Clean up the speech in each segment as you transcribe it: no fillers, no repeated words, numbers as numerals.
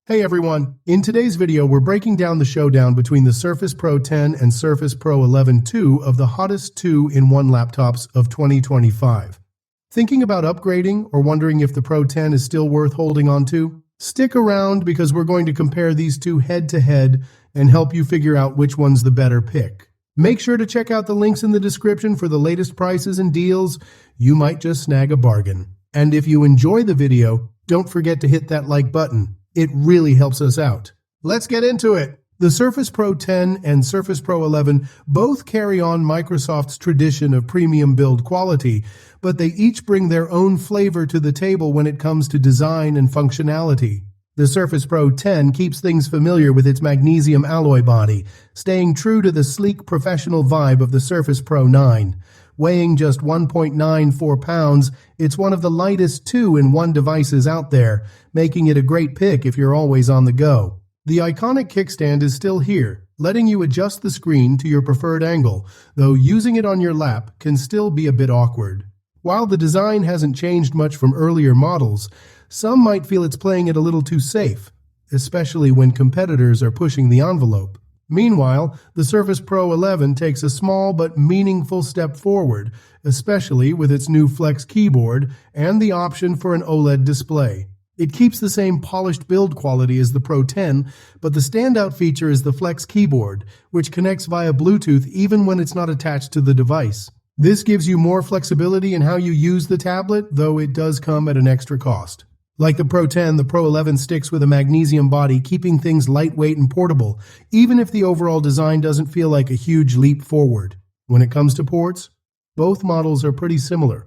Hey everyone, in today's video we're breaking down the showdown between the Surface Pro 10 and Surface Pro 11, two of the hottest 2-in-1 laptops of 2025. Thinking about upgrading or wondering if the Pro 10 is still worth holding on to? Stick around because we're going to compare these two head to head and help you figure out which one's the better pick. Make sure to check out the links in the description for the latest prices and deals. You might just snag a bargain. And if you enjoy the video, don't forget to hit that like button. It really helps us out. Let's get into it. The Surface Pro 10 and Surface Pro 11 both carry on Microsoft's tradition of premium build quality, but they each bring their own flavor to the table when it comes to design and functionality. The Surface Pro 10 keeps things familiar with its magnesium alloy body, staying true to the sleek professional vibe of the Surface Pro 9. Weighing just 1.94 pounds, it's one of the lightest 2-in-1 devices out there, making it a great pick if you're always on the go. The iconic kickstand is still here, letting you adjust the screen to your preferred angle, though using it on your lap can still be a bit awkward. While the design hasn't changed much from earlier models, some might feel it's playing it a little too safe, especially when competitors are pushing the envelope. Meanwhile, the Surface Pro 11 takes a small but meaningful step forward, especially with its new Flex keyboard and the option for an OLED display. It keeps the same polished build quality as the Pro 10, but the standout feature is the Flex keyboard, which connects via Bluetooth even when it's not attached to the device. This gives you more flexibility in how you use the tablet, though it does come at an extra cost. Like the Pro 10, the Pro 11 sticks with a magnesium body, keeping things lightweight and portable, even if the overall design doesn't feel like a huge leap forward. When it comes to ports, both models are pretty similar,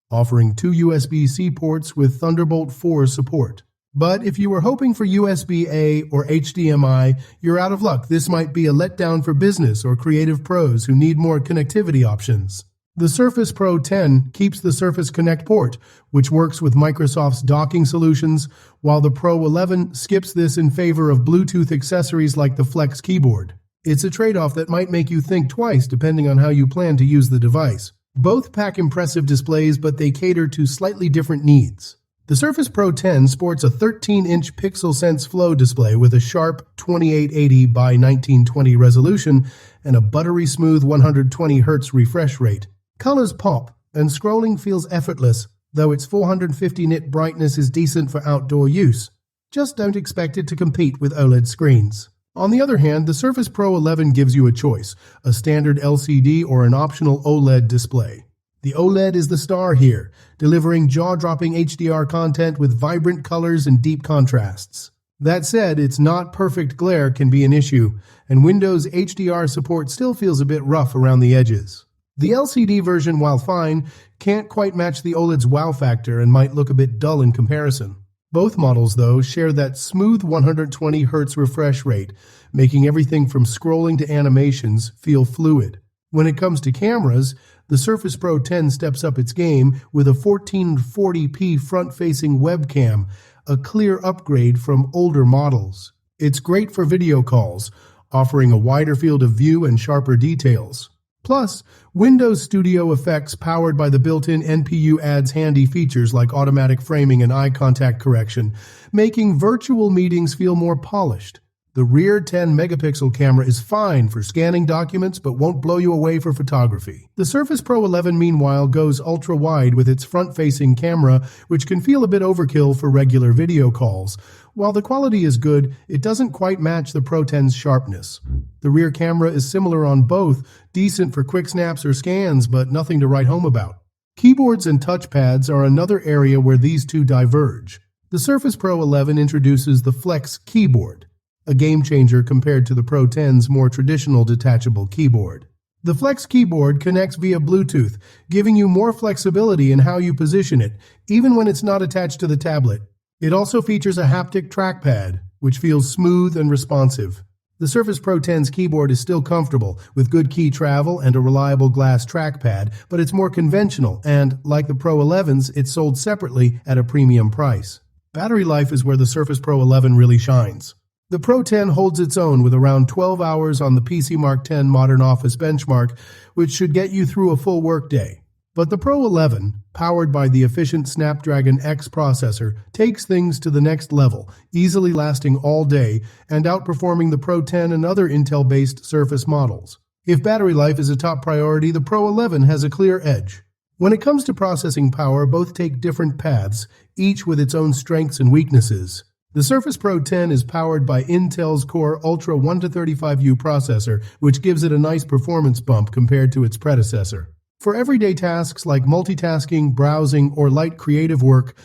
offering two USB-C ports with Thunderbolt 4 support. But if you were hoping for USB-A or HDMI, you're out of luck. This might be a letdown for business or creative pros who need more connectivity options. The Surface Pro 10 keeps the Surface Connect port, which works with Microsoft's docking solutions, while the Pro 11 skips this in favor of Bluetooth accessories like the Flex keyboard. It's a trade-off that might make you think twice depending on how you plan to use the device. Both pack impressive displays, but they cater to slightly different needs. The Surface Pro 10 sports a 13-inch Pixel Sense Flow display with a sharp 2880 by 1920 resolution and a buttery smooth 120 Hz refresh rate. Colors pop, and scrolling feels effortless, though its 450 nit brightness is decent for outdoor use. Just don't expect it to compete with OLED screens. On the other hand, the Surface Pro 11 gives you a choice, a standard LCD or an optional OLED display. The OLED is the star here, delivering jaw-dropping HDR content with vibrant colors and deep contrasts. That said, its not perfect glare can be an issue, and Windows HDR support still feels a bit rough around the edges. The LCD version, while fine, can't quite match the OLED's wow factor and might look a bit dull in comparison. Both models, though, share that smooth 120 Hz refresh rate, making everything from scrolling to animations feel fluid. When it comes to cameras, the Surface Pro 10 steps up its game with a 1440p front-facing webcam, a clear upgrade from older models. It's great for video calls, offering a wider field of view and sharper details. Plus, Windows Studio Effects powered by the built-in NPU adds handy features like automatic framing and eye contact correction, making virtual meetings feel more polished. The rear 10-megapixel camera is fine for scanning documents but won't blow you away for photography. The Surface Pro 11, meanwhile, goes ultra-wide with its front-facing camera, which can feel a bit overkill for regular video calls. While the quality is good, it doesn't quite match the Pro 10's sharpness. The rear camera is similar on both, decent for quick snaps or scans, but nothing to write home about. Keyboards and touchpads are another area where these two diverge. The Surface Pro 11 introduces the Flex keyboard, a game-changer compared to the Pro 10's more traditional detachable keyboard. The Flex keyboard connects via Bluetooth, giving you more flexibility in how you position it, even when it's not attached to the tablet. It also features a haptic trackpad, which feels smooth and responsive. The Surface Pro 10's keyboard is still comfortable, with good key travel and a reliable glass trackpad, but it's more conventional and, like the Pro 11's, it's sold separately at a premium price. Battery life is where the Surface Pro 11 really shines. The Pro 10 holds its own with around 12 hours on the PC Mark 10 Modern Office benchmark, which should get you through a full workday. But the Pro 11, powered by the efficient Snapdragon X processor, takes things to the next level, easily lasting all day and outperforming the Pro 10 and other Intel-based Surface models. If battery life is a top priority, the Pro 11 has a clear edge. When it comes to processing power, both take different paths, each with its own strengths and weaknesses. The Surface Pro 10 is powered by Intel's Core Ultra 1-35U processor, which gives it a nice performance bump compared to its predecessor. For everyday tasks like multitasking, browsing, or light creative work,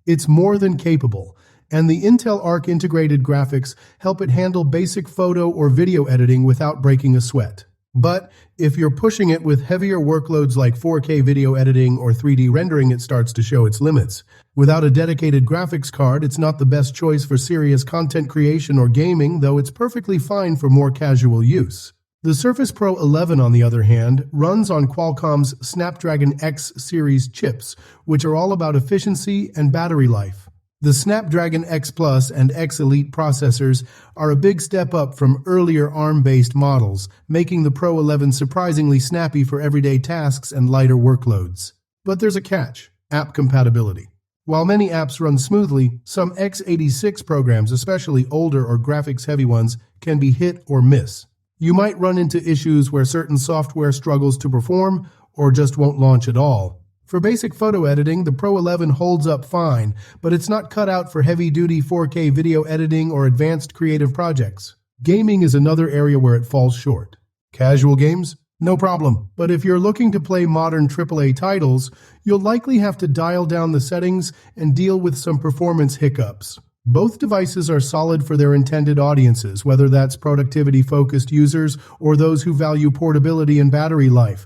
it's more than capable, and the Intel Arc integrated graphics help it handle basic photo or video editing without breaking a sweat. But if you're pushing it with heavier workloads like 4K video editing or 3D rendering, it starts to show its limits. Without a dedicated graphics card, it's not the best choice for serious content creation or gaming, though it's perfectly fine for more casual use. The Surface Pro 11, on the other hand, runs on Qualcomm's Snapdragon X series chips, which are all about efficiency and battery life. The Snapdragon X Plus and X Elite processors are a big step up from earlier ARM-based models, making the Pro 11 surprisingly snappy for everyday tasks and lighter workloads. But there's a catch: app compatibility. While many apps run smoothly, some x86 programs, especially older or graphics-heavy ones, can be hit or miss. You might run into issues where certain software struggles to perform or just won't launch at all. For basic photo editing, the Pro 11 holds up fine, but it's not cut out for heavy-duty 4K video editing or advanced creative projects. Gaming is another area where it falls short. Casual games? No problem. But if you're looking to play modern AAA titles, you'll likely have to dial down the settings and deal with some performance hiccups. Both devices are solid for their intended audiences, whether that's productivity-focused users or those who value portability and battery life.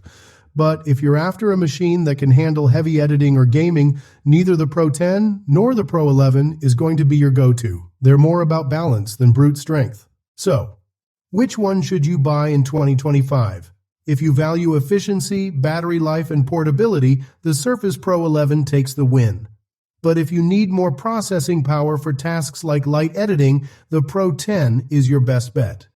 But if you're after a machine that can handle heavy editing or gaming, neither the Pro 10 nor the Pro 11 is going to be your go-to. They're more about balance than brute strength. So, which one should you buy in 2025? If you value efficiency, battery life, and portability, the Surface Pro 11 takes the win. But if you need more processing power for tasks like light editing, the Pro 10 is your best bet.